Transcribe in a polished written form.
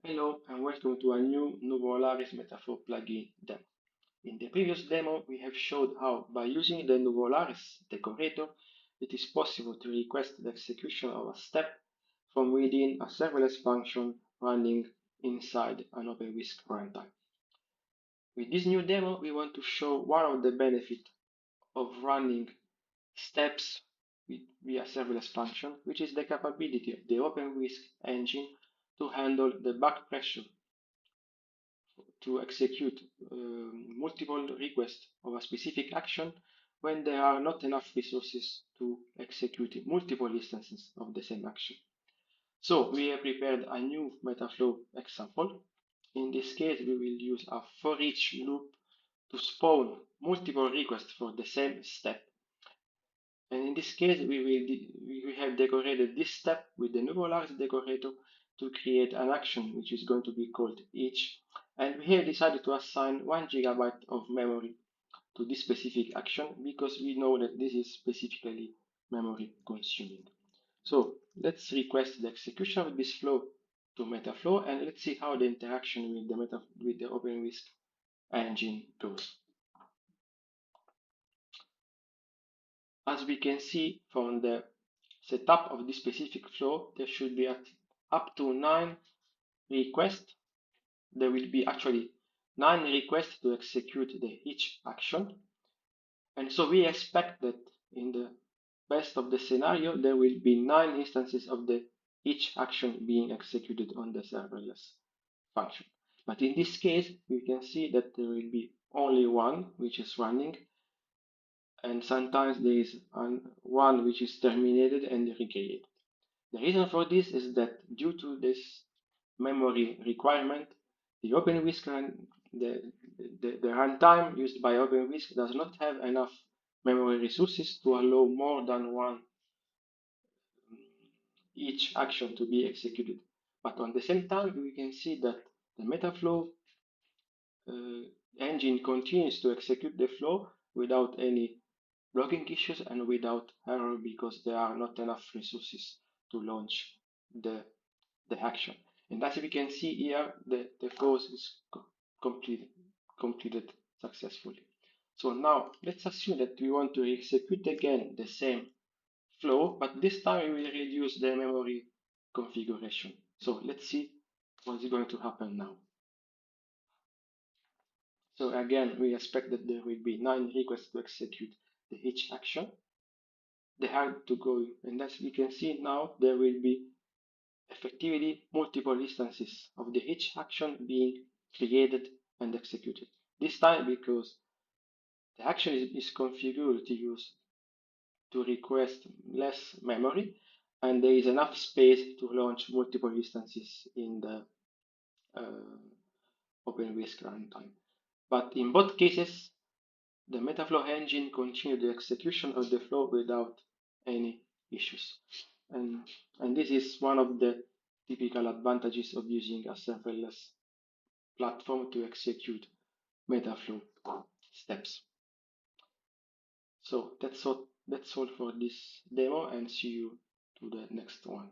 Hello and welcome to a new Nuvolaris Metaflow plugin demo. In the previous demo, we have showed how, by using the Nuvolaris decorator, it is possible to request the execution of a step from within a serverless function running inside an OpenWhisk runtime. With this new demo, we want to show one of the benefits of running steps via serverless function, which is the capability of the OpenWhisk engine to handle the backpressure to execute multiple requests of a specific action when there are not enough resources to execute multiple instances of the same action. So we have prepared a new Metaflow example. In this case, we will use a for each loop to spawn multiple requests for the same step. And in this case, we have decorated this step with the Nuvolaris decorator to create an action which is going to be called each. And we have decided to assign 1 GB of memory to this specific action because we know that this is specifically memory consuming. So let's request the execution of this flow to Metaflow and let's see how the interaction with the OpenWhisk engine goes. As we can see from the setup of this specific flow, there should be up to 9 requests. There will be actually 9 requests to execute the each action. And so we expect that in the best of the scenario, there will be 9 instances of the each action being executed on the serverless function. But in this case, we can see that there will be only one which is running, and sometimes there is one which is terminated and recreated. The reason for this is that due to this memory requirement, the OpenWhisk the runtime used by OpenWhisk does not have enough memory resources to allow more than one each action to be executed. But on the same time, we can see that the Metaflow engine continues to execute the flow without any blocking issues and without error because there are not enough resources to launch the action. And as we can see here, the flow is completed successfully. So now let's assume that we want to execute again the same flow, but this time we will reduce the memory configuration. So let's see what's going to happen now. So again, we expect that there will be 9 requests to execute the each action. They have to go, and as we can see now, there will be effectively multiple instances of the each action being created and executed. This time because the action is configured to request less memory, and there is enough space to launch multiple instances in the OpenWhisk runtime. But in both cases, the Metaflow engine continued the execution of the flow without any issues. And this is one of the typical advantages of using a serverless platform to execute Metaflow steps. So that's all for this demo, and see you to the next one.